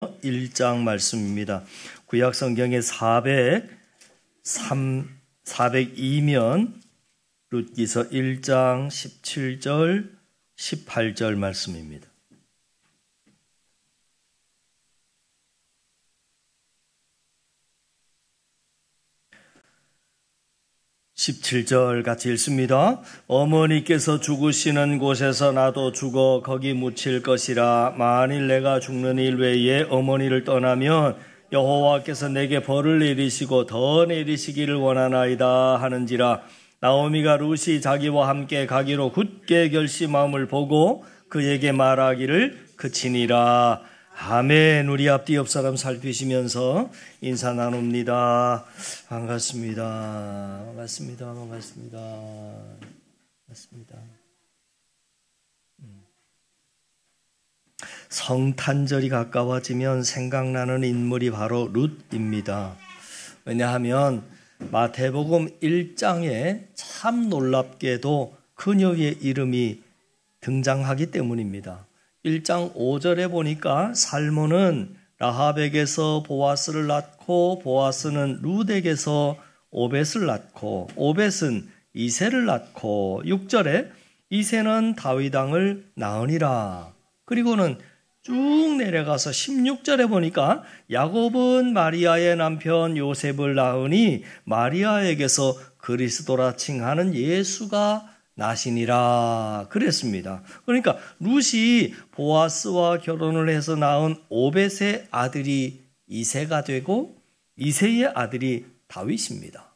1장 말씀입니다. 구약 성경의 402면 룻기서 1장 17절 18절 말씀입니다. (17절) 같이 읽습니다. 어머니께서 죽으시는 곳에서 나도 죽어 거기 묻힐 것이라. 만일 내가 죽는 일 외에 어머니를 떠나면 여호와께서 내게 벌을 내리시고 더 내리시기를 원하나이다 하는지라. 나오미가 룻이 자기와 함께 가기로 굳게 결심함을 보고 그에게 말하기를 그치니라. 아멘. 우리 앞뒤 옆 사람 살피시면서 인사 나눕니다. 반갑습니다. 반갑습니다. 반갑습니다. 반갑습니다. 성탄절이 가까워지면 생각나는 인물이 바로 룻입니다. 왜냐하면 마태복음 1장에 참 놀랍게도 그녀의 이름이 등장하기 때문입니다. 1장 5절에 보니까 살몬은 라합에게서 보아스를 낳고 보아스는 룻에게서 오벳을 낳고 오벳은 이새를 낳고 6절에 이새는 다윗 왕을 낳으니라. 그리고는 쭉 내려가서 16절에 보니까 야곱은 마리아의 남편 요셉을 낳으니 마리아에게서 그리스도라 칭하는 예수가 나시니라 그랬습니다. 그러니까 룻이 보아스와 결혼을 해서 낳은 오벳의 아들이 이새가 되고 이새의 아들이 다윗입니다.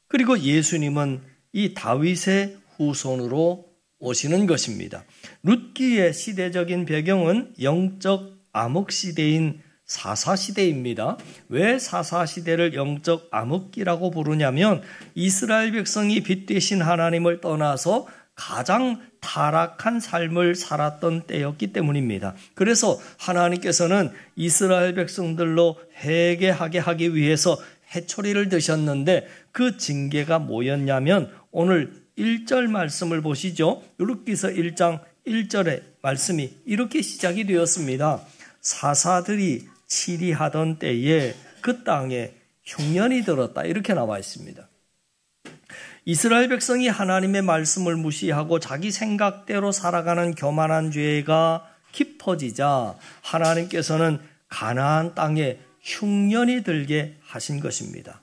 그리고 예수님은 이 다윗의 후손으로 오시는 것입니다. 룻기의 시대적인 배경은 영적 암흑시대인 사사시대입니다. 왜 사사시대를 영적 암흑기라고 부르냐면 이스라엘 백성이 빛 되신 하나님을 떠나서 가장 타락한 삶을 살았던 때였기 때문입니다. 그래서 하나님께서는 이스라엘 백성들로 회개하게 하기 위해서 해초리를 드셨는데 그 징계가 뭐였냐면 오늘 1절 말씀을 보시죠. 룻기서 1장 1절의 말씀이 이렇게 시작이 되었습니다. 사사들이 치리하던 때에 그 땅에 흉년이 들었다. 이렇게 나와 있습니다. 이스라엘 백성이 하나님의 말씀을 무시하고 자기 생각대로 살아가는 교만한 죄가 깊어지자 하나님께서는 가나안 땅에 흉년이 들게 하신 것입니다.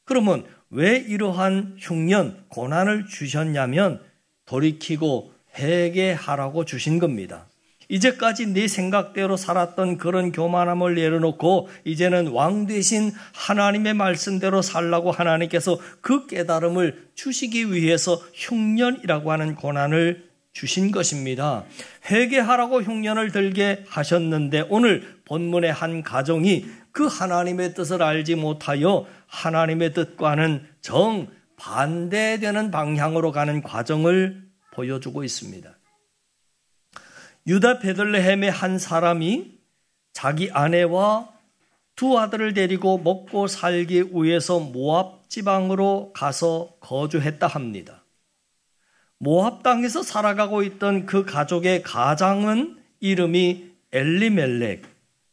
그러면 왜 이러한 흉년, 고난을 주셨냐면 돌이키고 회개하라고 주신 겁니다. 이제까지 네 생각대로 살았던 그런 교만함을 내려놓고 이제는 왕 되신 하나님의 말씀대로 살라고 하나님께서 그 깨달음을 주시기 위해서 흉년이라고 하는 고난을 주신 것입니다. 회개하라고 흉년을 들게 하셨는데 오늘 본문의 한 가정이 그 하나님의 뜻을 알지 못하여 하나님의 뜻과는 정반대되는 방향으로 가는 과정을 보여주고 있습니다. 유다 베들레헴의 한 사람이 자기 아내와 두 아들을 데리고 먹고 살기 위해서 모압 지방으로 가서 거주했다 합니다. 모압 땅에서 살아가고 있던 그 가족의 가장은 이름이 엘리멜렉,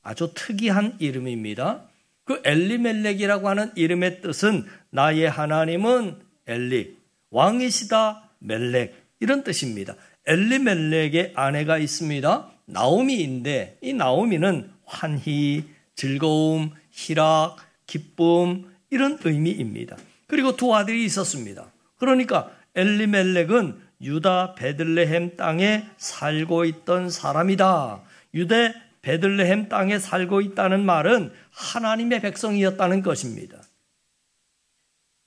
아주 특이한 이름입니다. 그 엘리멜렉이라고 하는 이름의 뜻은 나의 하나님은 엘리, 왕이시다 멜렉 이런 뜻입니다. 엘리멜렉의 아내가 있습니다. 나오미인데 이 나오미는 환희, 즐거움, 희락, 기쁨 이런 의미입니다. 그리고 두 아들이 있었습니다. 그러니까 엘리멜렉은 유다 베들레헴 땅에 살고 있던 사람이다. 유다 베들레헴 땅에 살고 있다는 말은 하나님의 백성이었다는 것입니다.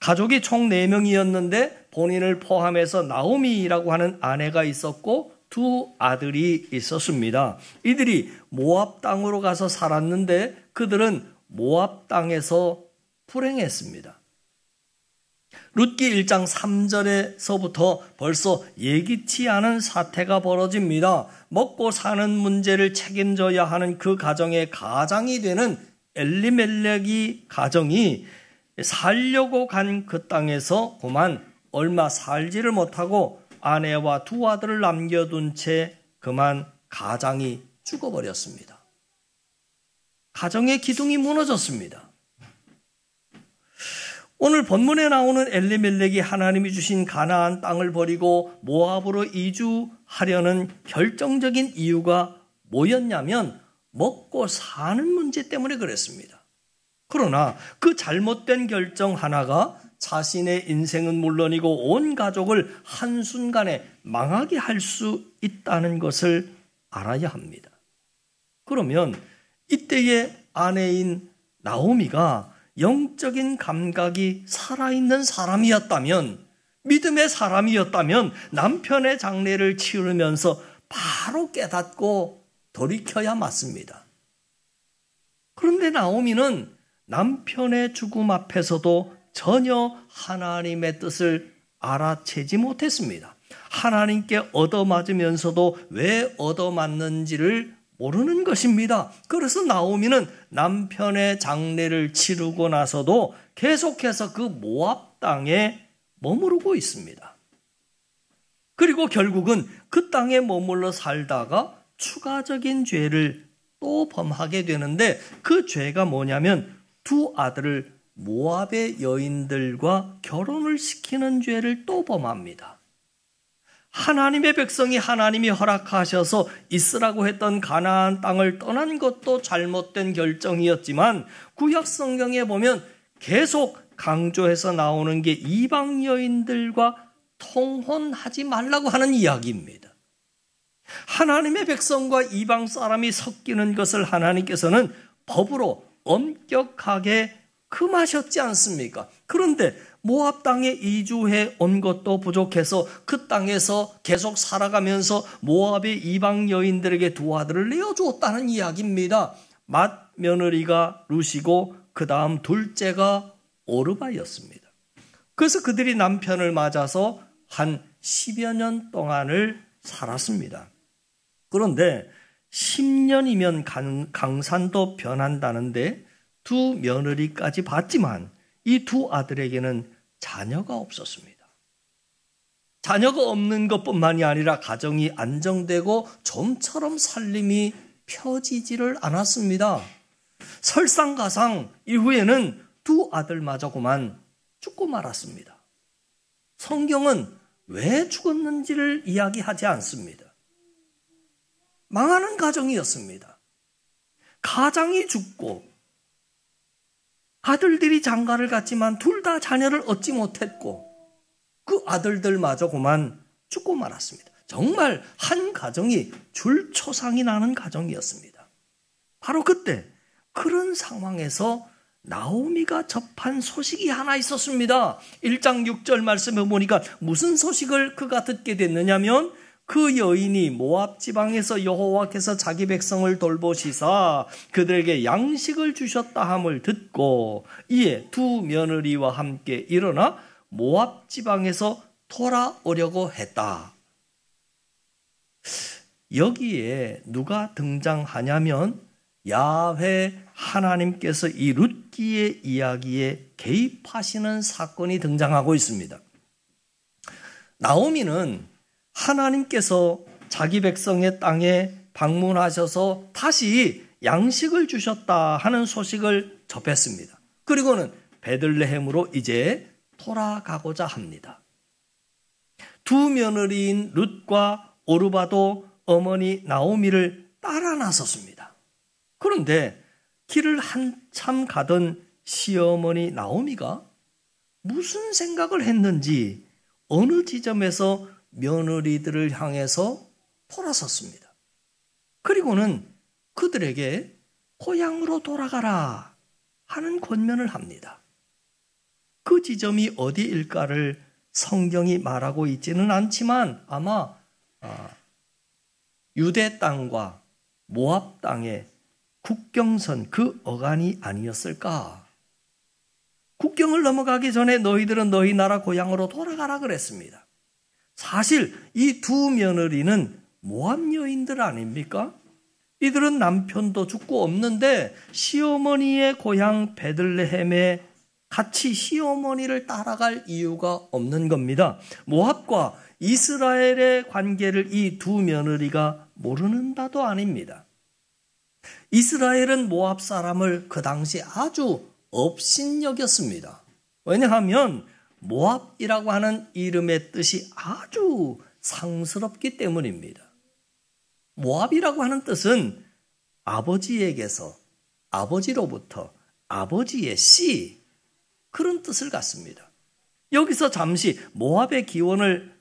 가족이 총 4명이었는데 본인을 포함해서 나오미라고 하는 아내가 있었고 두 아들이 있었습니다. 이들이 모압 땅으로 가서 살았는데 그들은 모압 땅에서 불행했습니다. 룻기 1장 3절에서부터 벌써 예기치 않은 사태가 벌어집니다. 먹고 사는 문제를 책임져야 하는 그 가정의 가장이 되는 엘리멜렉이 가정이 살려고 간 그 땅에서 그만 얼마 살지를 못하고 아내와 두 아들을 남겨둔 채 그만 가장이 죽어버렸습니다. 가정의 기둥이 무너졌습니다. 오늘 본문에 나오는 엘리멜렉이 하나님이 주신 가나안 땅을 버리고 모압으로 이주하려는 결정적인 이유가 뭐였냐면 먹고 사는 문제 때문에 그랬습니다. 그러나 그 잘못된 결정 하나가 자신의 인생은 물론이고 온 가족을 한순간에 망하게 할 수 있다는 것을 알아야 합니다. 그러면 이때의 아내인 나오미가 영적인 감각이 살아있는 사람이었다면, 믿음의 사람이었다면 남편의 장례를 치르면서 바로 깨닫고 돌이켜야 맞습니다. 그런데 나오미는 남편의 죽음 앞에서도 전혀 하나님의 뜻을 알아채지 못했습니다. 하나님께 얻어맞으면서도 왜 얻어맞는지를 모르는 것입니다. 그래서 나오미는 남편의 장례를 치르고 나서도 계속해서 그 모압 땅에 머무르고 있습니다. 그리고 결국은 그 땅에 머물러 살다가 추가적인 죄를 또 범하게 되는데, 그 죄가 뭐냐면 두 아들을 모압의 여인들과 결혼을 시키는 죄를 또 범합니다. 하나님의 백성이 하나님이 허락하셔서 있으라고 했던 가나안 땅을 떠난 것도 잘못된 결정이었지만, 구약 성경에 보면 계속 강조해서 나오는 게 이방 여인들과 통혼하지 말라고 하는 이야기입니다. 하나님의 백성과 이방 사람이 섞이는 것을 하나님께서는 법으로 엄격하게 금하셨지 않습니까? 그런데 모압 땅에 이주해 온 것도 부족해서 그 땅에서 계속 살아가면서 모압의 이방 여인들에게 두 아들을 내어주었다는 이야기입니다. 맏 며느리가 룻이고 그 다음 둘째가 오르바였습니다. 그래서 그들이 남편을 맞아서 한 10여 년 동안을 살았습니다. 그런데 10년이면 강산도 변한다는데 두 며느리까지 봤지만 이 두 아들에게는 자녀가 없었습니다. 자녀가 없는 것뿐만이 아니라 가정이 안정되고 좀처럼 살림이 펴지지를 않았습니다. 설상가상 이후에는 두 아들마저 그만 죽고 말았습니다. 성경은 왜 죽었는지를 이야기하지 않습니다. 망하는 가정이었습니다. 가장이 죽고 아들들이 장가를 갔지만 둘 다 자녀를 얻지 못했고 그 아들들마저 그만 죽고 말았습니다. 정말 한 가정이 줄초상이 나는 가정이었습니다. 바로 그때 그런 상황에서 나오미가 접한 소식이 하나 있었습니다. 1장 6절 말씀에 보니까 무슨 소식을 그가 듣게 됐느냐면, 그 여인이 모압 지방에서 여호와께서 자기 백성을 돌보시사 그들에게 양식을 주셨다 함을 듣고 이에 두 며느리와 함께 일어나 모압 지방에서 돌아오려고 했다. 여기에 누가 등장하냐면 야훼 하나님께서 이 룻기의 이야기에 개입하시는 사건이 등장하고 있습니다. 나오미는 하나님께서 자기 백성의 땅에 방문하셔서 다시 양식을 주셨다 하는 소식을 접했습니다. 그리고는 베들레헴으로 이제 돌아가고자 합니다. 두 며느리인 룻과 오르바도 어머니 나오미를 따라 나섰습니다. 그런데 길을 한참 가던 시어머니 나오미가 무슨 생각을 했는지 어느 지점에서 며느리들을 향해서 돌아섰습니다. 그리고는 그들에게 고향으로 돌아가라 하는 권면을 합니다. 그 지점이 어디일까를 성경이 말하고 있지는 않지만 아마 유대 땅과 모압 땅의 국경선 그 어간이 아니었을까. 국경을 넘어가기 전에 너희들은 너희 나라 고향으로 돌아가라 그랬습니다. 사실 이 두 며느리는 모압 여인들 아닙니까? 이들은 남편도 죽고 없는데 시어머니의 고향 베들레헴에 같이 시어머니를 따라갈 이유가 없는 겁니다. 모압과 이스라엘의 관계를 이 두 며느리가 모르는 바도 아닙니다. 이스라엘은 모압 사람을 그 당시 아주 업신여겼습니다. 왜냐하면 모압이라고 하는 이름의 뜻이 아주 상스럽기 때문입니다. 모압이라고 하는 뜻은 아버지에게서, 아버지로부터, 아버지의 씨, 그런 뜻을 갖습니다. 여기서 잠시 모압의 기원을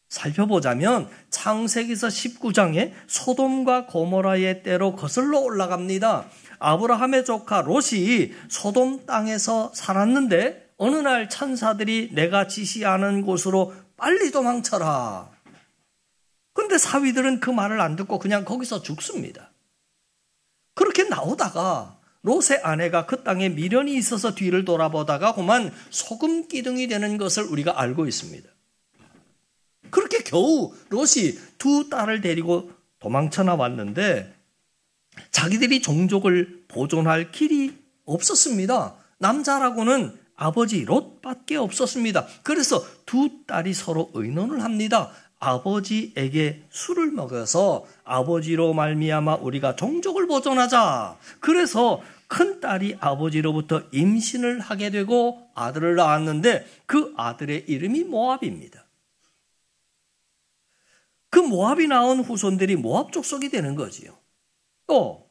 살펴보자면 창세기서 19장에 소돔과 고모라의 때로 거슬러 올라갑니다. 아브라함의 조카 롯이 소돔 땅에서 살았는데 어느 날 천사들이 내가 지시하는 곳으로 빨리 도망쳐라. 그런데 사위들은 그 말을 안 듣고 그냥 거기서 죽습니다. 그렇게 나오다가 롯의 아내가 그 땅에 미련이 있어서 뒤를 돌아보다가 그만 소금 기둥이 되는 것을 우리가 알고 있습니다. 그렇게 겨우 롯이 두 딸을 데리고 도망쳐 나왔는데 자기들이 종족을 보존할 길이 없었습니다. 남자라고는 아버지 롯밖에 없었습니다. 그래서 두 딸이 서로 의논을 합니다. 아버지에게 술을 먹여서 아버지로 말미암아 우리가 종족을 보존하자. 그래서 큰 딸이 아버지로부터 임신을 하게 되고 아들을 낳았는데 그 아들의 이름이 모압입니다. 그 모압이 낳은 후손들이 모압 족속이 되는 거지요. 또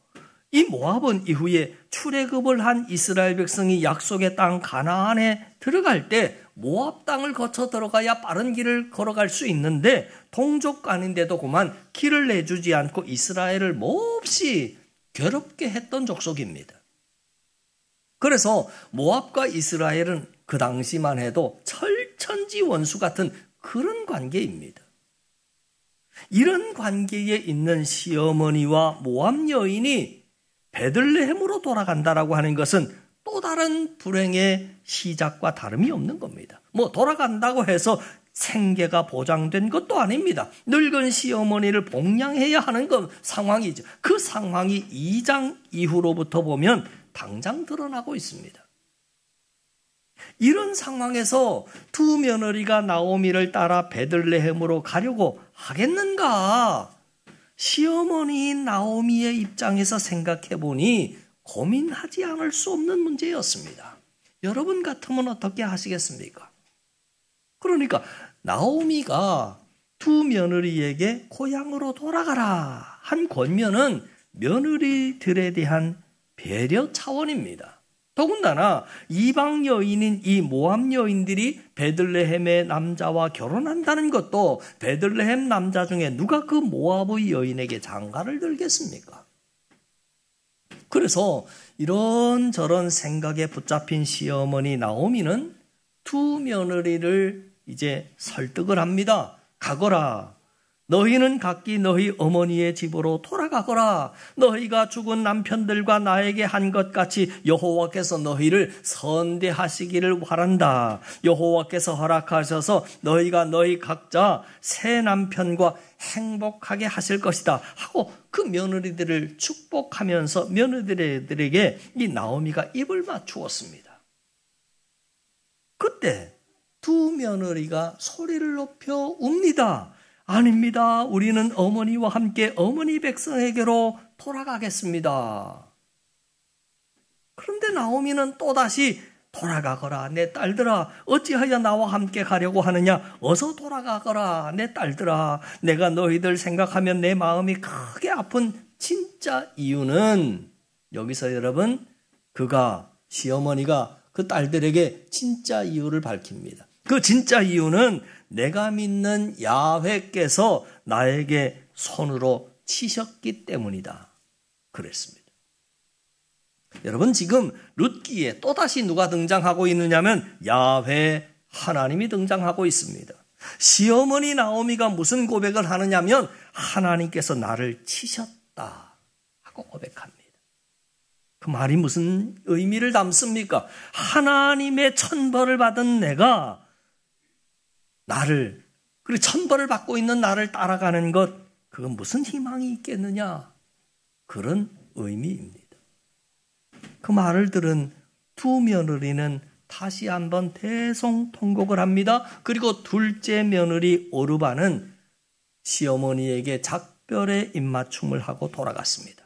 이 모압은 이후에 출애굽을 한 이스라엘 백성이 약속의 땅 가나안에 들어갈 때 모압 땅을 거쳐 들어가야 빠른 길을 걸어갈 수 있는데 동족간인데도 그만 길을 내주지 않고 이스라엘을 몹시 괴롭게 했던 족속입니다. 그래서 모압과 이스라엘은 그 당시만 해도 철천지 원수 같은 그런 관계입니다. 이런 관계에 있는 시어머니와 모압 여인이 베들레헴으로 돌아간다라고 하는 것은 또 다른 불행의 시작과 다름이 없는 겁니다. 돌아간다고 해서 생계가 보장된 것도 아닙니다. 늙은 시어머니를 봉양해야 하는 상황이죠. 그 상황이 2장 이후로부터 보면 당장 드러나고 있습니다. 이런 상황에서 두 며느리가 나오미를 따라 베들레헴으로 가려고 하겠는가? 시어머니인 나오미의 입장에서 생각해 보니 고민하지 않을 수 없는 문제였습니다. 여러분 같으면 어떻게 하시겠습니까? 그러니까 나오미가 두 며느리에게 고향으로 돌아가라 한 권면은 며느리들에 대한 배려 차원입니다. 더군다나 이방 여인인 이 모압 여인들이 베들레헴의 남자와 결혼한다는 것도 베들레헴 남자 중에 누가 그 모압의 여인에게 장가를 들겠습니까? 그래서 이런저런 생각에 붙잡힌 시어머니 나오미는 두 며느리를 이제 설득을 합니다. 가거라. 너희는 각기 너희 어머니의 집으로 돌아가거라. 너희가 죽은 남편들과 나에게 한 것 같이 여호와께서 너희를 선대하시기를 바란다. 여호와께서 허락하셔서 너희가 너희 각자 새 남편과 행복하게 하실 것이다 하고 그 며느리들을 축복하면서 며느리들에게 이 나오미가 입을 맞추었습니다. 그때 두 며느리가 소리를 높여 웁니다. 아닙니다. 우리는 어머니와 함께 어머니 백성에게로 돌아가겠습니다. 그런데 나오미는 또다시 돌아가거라 내 딸들아 어찌하여 나와 함께 가려고 하느냐 어서 돌아가거라 내 딸들아 내가 너희들 생각하면 내 마음이 크게 아픈 진짜 이유는 여기서 여러분 시어머니가 그 딸들에게 진짜 이유를 밝힙니다. 그 진짜 이유는 내가 믿는 야훼께서 나에게 손으로 치셨기 때문이다. 그랬습니다. 여러분 지금 룻기에 또다시 누가 등장하고 있느냐면 야훼 하나님이 등장하고 있습니다. 시어머니 나오미가 무슨 고백을 하느냐면 하나님께서 나를 치셨다 하고 고백합니다. 그 말이 무슨 의미를 담습니까? 하나님의 천벌을 받은 내가 그리고 천벌을 받고 있는 나를 따라가는 것, 그건 무슨 희망이 있겠느냐? 그런 의미입니다. 그 말을 들은 두 며느리는 다시 한번 대성통곡을 합니다. 그리고 둘째 며느리 오르바는 시어머니에게 작별의 입맞춤을 하고 돌아갔습니다.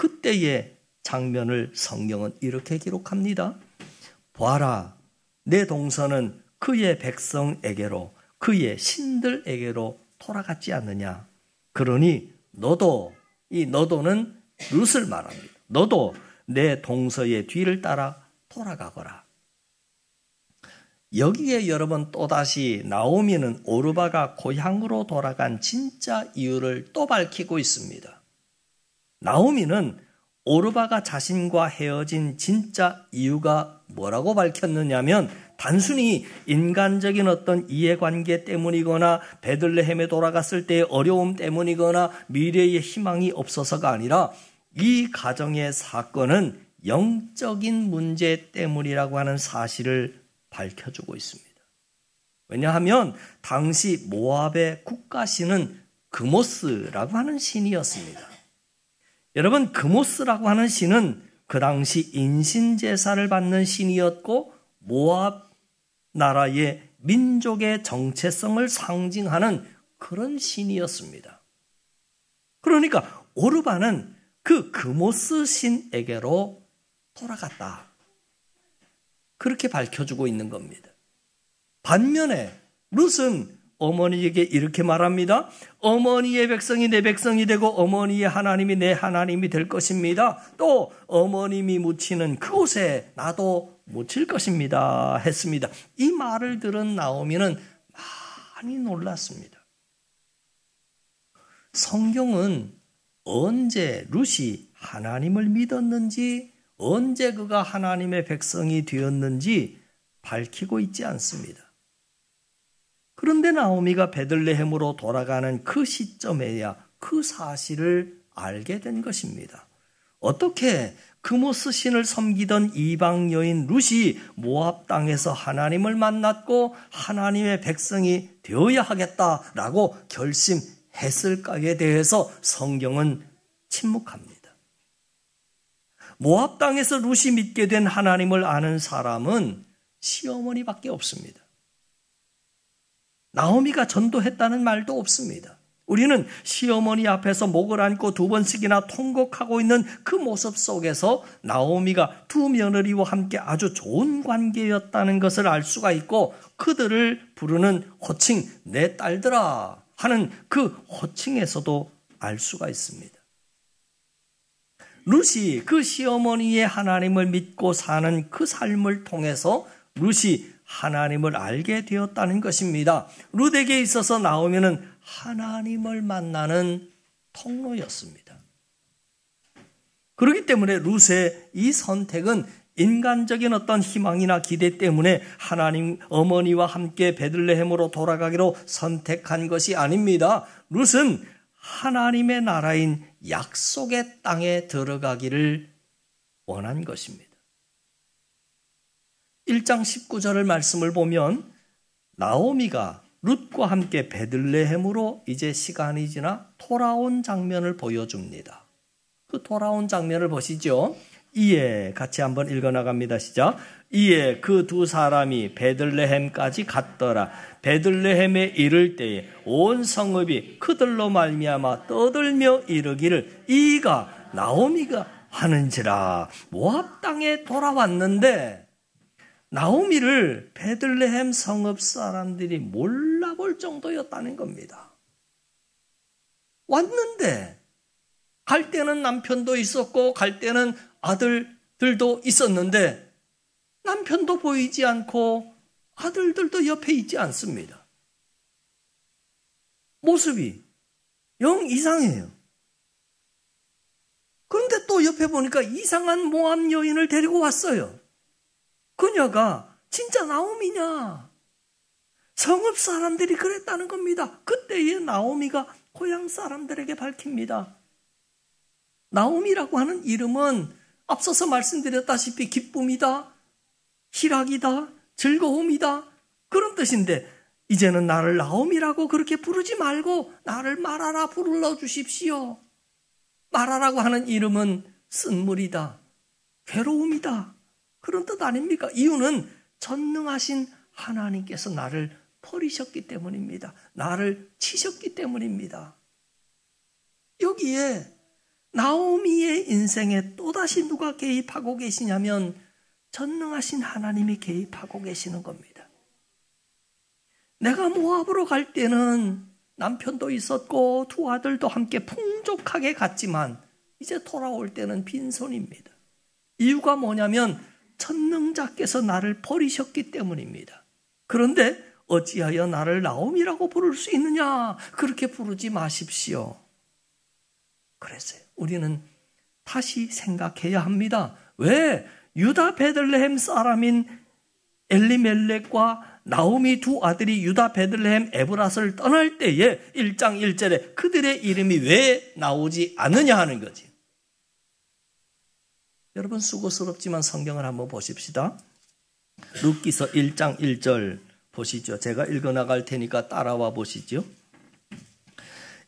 그때의 장면을 성경은 이렇게 기록합니다. 보아라, 내 동서는 그의 백성에게로, 그의 신들에게로 돌아갔지 않느냐. 그러니 너도, 이 너도는 룻을 말합니다. 너도 내 동서의 뒤를 따라 돌아가거라. 여기에 여러분 또다시 나오미는 오르바가 고향으로 돌아간 진짜 이유를 또 밝히고 있습니다. 나오미는 오르바가 자신과 헤어진 진짜 이유가 뭐라고 밝혔느냐면 단순히 인간적인 어떤 이해관계 때문이거나 베들레헴에 돌아갔을 때의 어려움 때문이거나 미래의 희망이 없어서가 아니라 이 가정의 사건은 영적인 문제 때문이라고 하는 사실을 밝혀주고 있습니다. 왜냐하면 당시 모압의 국가신은 그모스라고 하는 신이었습니다. 여러분, 그모스라고 하는 신은 그 당시 인신제사를 받는 신이었고 모압 나라의 민족의 정체성을 상징하는 그런 신이었습니다. 그러니까 오르바는 그 그모스 신에게로 돌아갔다. 그렇게 밝혀주고 있는 겁니다. 반면에 룻은 어머니에게 이렇게 말합니다. 어머니의 백성이 내 백성이 되고 어머니의 하나님이 내 하나님이 될 것입니다. 또 어머님이 묻히는 그곳에 나도 묻힐 것입니다 했습니다. 이 말을 들은 나오미는 많이 놀랐습니다. 성경은 언제 룻이 하나님을 믿었는지, 언제 그가 하나님의 백성이 되었는지 밝히고 있지 않습니다. 그런데 나오미가 베들레헴으로 돌아가는 그 시점에야 그 사실을 알게 된 것입니다. 어떻게 그모스 신을 섬기던 이방 여인 룻이 모압 땅에서 하나님을 만났고 하나님의 백성이 되어야 하겠다라고 결심했을까에 대해서 성경은 침묵합니다. 모압 땅에서 룻이 믿게 된 하나님을 아는 사람은 시어머니밖에 없습니다. 나오미가 전도했다는 말도 없습니다. 우리는 시어머니 앞에서 목을 안고 2번씩이나 통곡하고 있는 그 모습 속에서 나오미가 두 며느리와 함께 아주 좋은 관계였다는 것을 알 수가 있고 그들을 부르는 호칭 내 딸들아 하는 그 호칭에서도 알 수가 있습니다. 룻이 그 시어머니의 하나님을 믿고 사는 그 삶을 통해서 룻이 하나님을 알게 되었다는 것입니다. 룻에게 있어서 나오미는 하나님을 만나는 통로였습니다. 그렇기 때문에 룻의 이 선택은 인간적인 어떤 희망이나 기대 때문에 하나님 어머니와 함께 베들레헴으로 돌아가기로 선택한 것이 아닙니다. 룻은 하나님의 나라인 약속의 땅에 들어가기를 원한 것입니다. 1장 19절을 말씀을 보면 나오미가 룻과 함께 베들레헴으로 이제 시간이 지나 돌아온 장면을 보여줍니다. 그 돌아온 장면을 보시죠. 이에 같이 한번 읽어나갑니다. 시작. 이에 그 두 사람이 베들레헴까지 갔더라. 베들레헴에 이를 때에 온 성읍이 그들로 말미암아 떠들며 이르기를 이가 나오미가 하는지라. 모압 땅에 돌아왔는데 나오미를 베들레헴 성읍 사람들이 몰라볼 정도였다는 겁니다. 왔는데 갈 때는 남편도 있었고 갈 때는 아들들도 있었는데 남편도 보이지 않고 아들들도 옆에 있지 않습니다. 모습이 영 이상해요. 그런데 또 옆에 보니까 이상한 모압 여인을 데리고 왔어요. 그녀가 진짜 나오미냐? 성읍 사람들이 그랬다는 겁니다. 그때의 나오미가 고향 사람들에게 밝힙니다. 나오미라고 하는 이름은 앞서서 말씀드렸다시피 기쁨이다, 희락이다, 즐거움이다 그런 뜻인데 이제는 나를 나오미라고 그렇게 부르지 말고 나를 마라라 불러주십시오. 마라라고 하는 이름은 쓴물이다, 괴로움이다 그런 뜻 아닙니까? 이유는 전능하신 하나님께서 나를 버리셨기 때문입니다. 나를 치셨기 때문입니다. 여기에 나오미의 인생에 또다시 누가 개입하고 계시냐면 전능하신 하나님이 개입하고 계시는 겁니다. 내가 모압으로 갈 때는 남편도 있었고 두 아들도 함께 풍족하게 갔지만 이제 돌아올 때는 빈손입니다. 이유가 뭐냐면 전능자께서 나를 버리셨기 때문입니다. 그런데 어찌하여 나를 나오미라고 부를 수 있느냐? 그렇게 부르지 마십시오. 그랬어요. 우리는 다시 생각해야 합니다. 왜? 유다 베들레헴 사람인 엘리멜렉과 나오미 두 아들이 유다 베들레헴 에브라스를 떠날 때에 1장 1절에 그들의 이름이 왜 나오지 않느냐 하는 거지. 여러분 수고스럽지만 성경을 한번 보십시다. 룻기서 1장 1절 보시죠. 제가 읽어나갈 테니까 따라와 보시죠.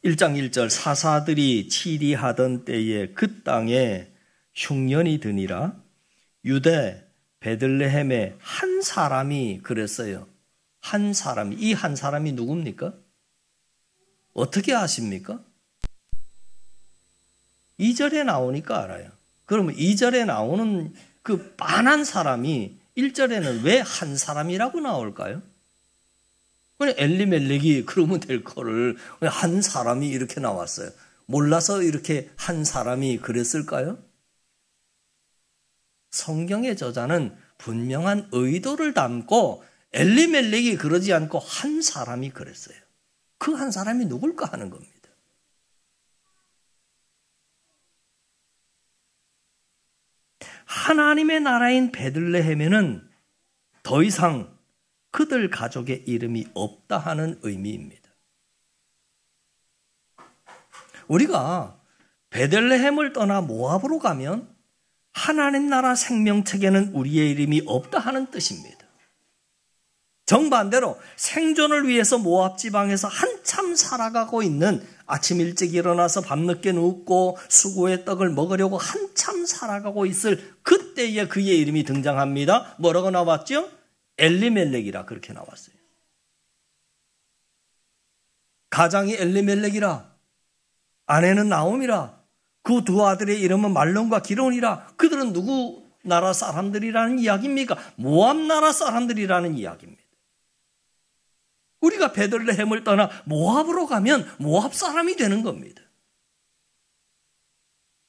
1장 1절 사사들이 치리하던 때에 그 땅에 흉년이 드니라 유대 베들레헴에 한 사람이 그랬어요. 한 사람이, 이 한 사람이 누굽니까? 어떻게 아십니까? 2절에 나오니까 알아요. 그러면 2절에 나오는 그 빤한 사람이 1절에는 왜 한 사람이라고 나올까요? 그냥 엘리멜렉이 그러면 될 거를 그냥 한 사람이 이렇게 나왔어요. 몰라서 이렇게 한 사람이 그랬을까요? 성경의 저자는 분명한 의도를 담고 엘리멜렉이 그러지 않고 한 사람이 그랬어요. 그 한 사람이 누굴까 하는 겁니다. 하나님의 나라인 베들레헴에는 더 이상 그들 가족의 이름이 없다 하는 의미입니다. 우리가 베들레헴을 떠나 모압으로 가면 하나님 나라 생명책에는 우리의 이름이 없다 하는 뜻입니다. 정반대로 생존을 위해서 모압 지방에서 한참 살아가고 있는 아침 일찍 일어나서 밤늦게 눕고 수고의 떡을 먹으려고 한참 살아가고 있을 그때에 그의 이름이 등장합니다. 뭐라고 나왔죠? 엘리멜렉이라 그렇게 나왔어요. 가장이 엘리멜렉이라 아내는 나오미라 그 두 아들의 이름은 말론과 기론이라 그들은 누구 나라 사람들이라는 이야기입니까? 모압 나라 사람들이라는 이야기입니다. 우리가 베들레헴을 떠나 모압으로 가면 모압 사람이 되는 겁니다.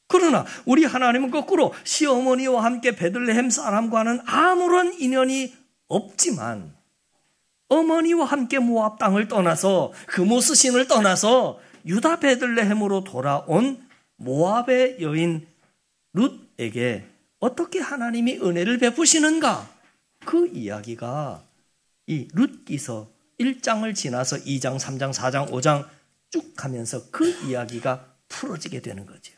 그러나 우리 하나님은 거꾸로 시어머니와 함께 베들레헴 사람과는 아무런 인연이 없지만 어머니와 함께 모압 땅을 떠나서 그모스 신을 떠나서 유다 베들레헴으로 돌아온 모압의 여인 룻에게 어떻게 하나님이 은혜를 베푸시는가? 그 이야기가 이 룻기서 1장을 지나서 2장, 3장, 4장, 5장 쭉 가면서 그 이야기가 풀어지게 되는 거죠.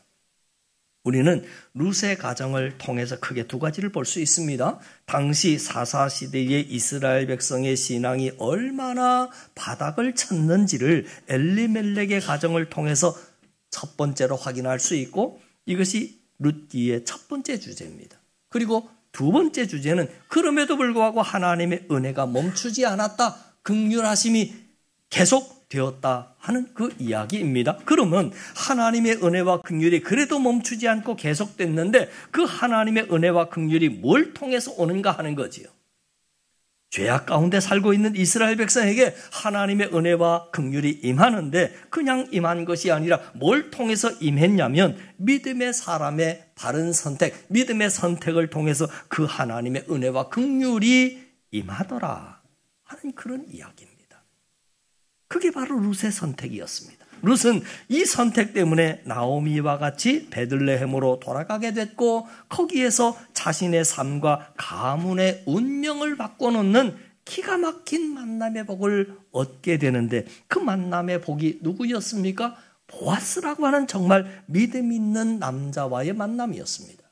우리는 룻의 가정을 통해서 크게 두 가지를 볼 수 있습니다. 당시 사사시대의 이스라엘 백성의 신앙이 얼마나 바닥을 쳤는지를 엘리멜렉의 가정을 통해서 첫 번째로 확인할 수 있고 이것이 룻기의 첫 번째 주제입니다. 그리고 두 번째 주제는 그럼에도 불구하고 하나님의 은혜가 멈추지 않았다. 긍휼하심이 계속되었다 하는 그 이야기입니다. 그러면 하나님의 은혜와 긍휼이 그래도 멈추지 않고 계속됐는데 그 하나님의 은혜와 긍휼이 뭘 통해서 오는가 하는 거지요. 죄악 가운데 살고 있는 이스라엘 백성에게 하나님의 은혜와 긍휼이 임하는데 그냥 임한 것이 아니라 뭘 통해서 임했냐면 믿음의 사람의 바른 선택, 믿음의 선택을 통해서 그 하나님의 은혜와 긍휼이 임하더라 하는 그런 이야기입니다. 그게 바로 룻의 선택이었습니다. 룻은 이 선택 때문에 나오미와 같이 베들레헴으로 돌아가게 됐고 거기에서 자신의 삶과 가문의 운명을 바꿔놓는 기가 막힌 만남의 복을 얻게 되는데 그 만남의 복이 누구였습니까? 보아스라고 하는 정말 믿음 있는 남자와의 만남이었습니다.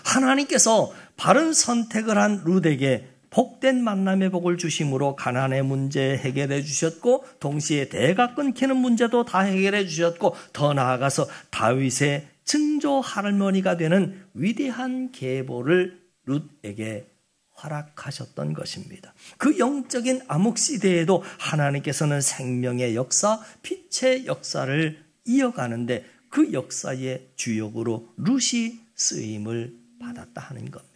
하나님께서 바른 선택을 한 룻에게 복된 만남의 복을 주심으로 가난의 문제 해결해 주셨고 동시에 대가 끊기는 문제도 다 해결해 주셨고 더 나아가서 다윗의 증조 할머니가 되는 위대한 계보를 룻에게 허락하셨던 것입니다. 그 영적인 암흑시대에도 하나님께서는 생명의 역사, 빛의 역사를 이어가는데 그 역사의 주역으로 룻이 쓰임을 받았다 하는 겁니다.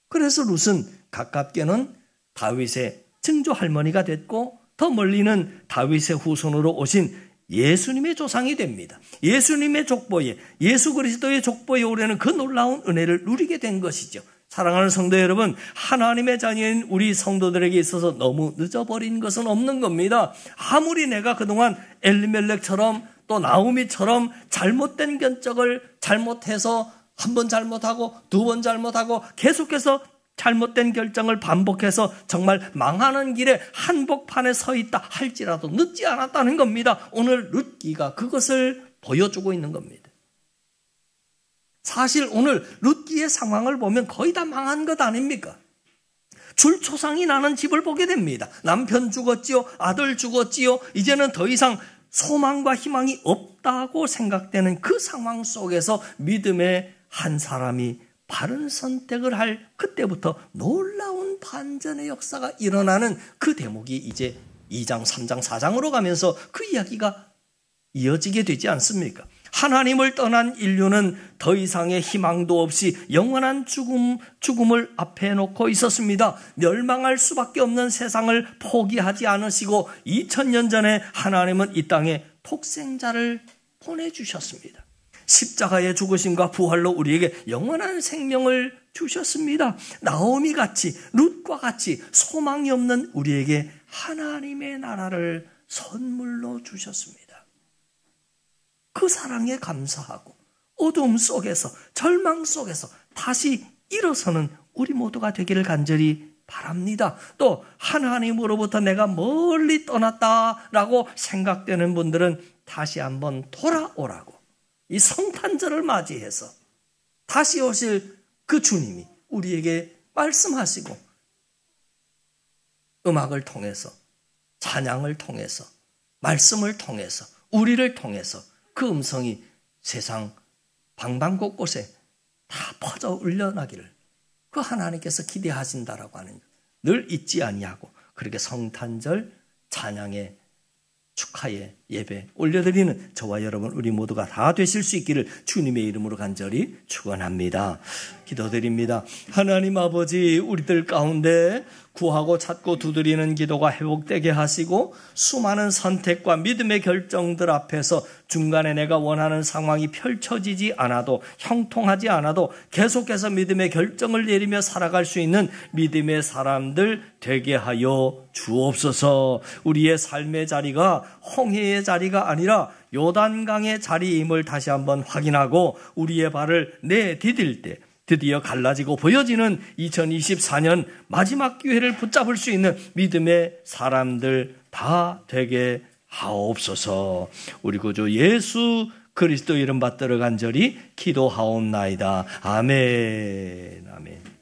그래서 룻은 가깝게는 다윗의 증조 할머니가 됐고 더 멀리는 다윗의 후손으로 오신 예수님의 조상이 됩니다. 예수님의 족보에, 예수 그리스도의 족보에 오려는 그 놀라운 은혜를 누리게 된 것이죠. 사랑하는 성도 여러분, 하나님의 자녀인 우리 성도들에게 있어서 너무 늦어버린 것은 없는 겁니다. 아무리 내가 그동안 엘리멜렉처럼 또 나오미처럼 잘못된 견적을 잘못해서 한 번 잘못하고 두 번 잘못하고 계속해서 잘못된 결정을 반복해서 정말 망하는 길에 한복판에 서 있다 할지라도 늦지 않았다는 겁니다. 오늘 룻기가 그것을 보여주고 있는 겁니다. 사실 오늘 룻기의 상황을 보면 거의 다 망한 것 아닙니까? 줄초상이 나는 집을 보게 됩니다. 남편 죽었지요, 아들 죽었지요. 이제는 더 이상 소망과 희망이 없다고 생각되는 그 상황 속에서 믿음의 한 사람이 바른 선택을 할 그때부터 놀라운 반전의 역사가 일어나는 그 대목이 이제 2장, 3장, 4장으로 가면서 그 이야기가 이어지게 되지 않습니까? 하나님을 떠난 인류는 더 이상의 희망도 없이 영원한 죽음을 앞에 놓고 있었습니다. 멸망할 수밖에 없는 세상을 포기하지 않으시고 2000년 전에 하나님은 이 땅에 독생자를 보내주셨습니다. 십자가의 죽으심과 부활로 우리에게 영원한 생명을 주셨습니다. 나오미 같이 룻과 같이 소망이 없는 우리에게 하나님의 나라를 선물로 주셨습니다. 그 사랑에 감사하고 어두움 속에서 절망 속에서 다시 일어서는 우리 모두가 되기를 간절히 바랍니다. 또 하나님으로부터 내가 멀리 떠났다라고 생각되는 분들은 다시 한번 돌아오라고 이 성탄절을 맞이해서 다시 오실 그 주님이 우리에게 말씀하시고 음악을 통해서 찬양을 통해서 말씀을 통해서 우리를 통해서 그 음성이 세상 방방곳곳에 다 퍼져 울려나기를 그 하나님께서 기대하신다라고 하는 것. 늘 잊지 아니하고 그렇게 성탄절 찬양의 축하의 예배 올려드리는 저와 여러분 우리 모두가 다 되실 수 있기를 주님의 이름으로 간절히 축원합니다. 기도드립니다. 하나님 아버지, 우리들 가운데 구하고 찾고 두드리는 기도가 회복되게 하시고 수많은 선택과 믿음의 결정들 앞에서 중간에 내가 원하는 상황이 펼쳐지지 않아도 형통하지 않아도 계속해서 믿음의 결정을 내리며 살아갈 수 있는 믿음의 사람들 되게 하여 주옵소서. 우리의 삶의 자리가 홍해의 자리가 아니라 요단강의 자리임을 다시 한번 확인하고 우리의 발을 내디딜 때 드디어 갈라지고 보여지는 2024년 마지막 기회를 붙잡을 수 있는 믿음의 사람들 다 되게 하옵소서. 우리 구주 예수 그리스도 이름 받들어 간절히 기도하옵나이다. 아멘. 아멘.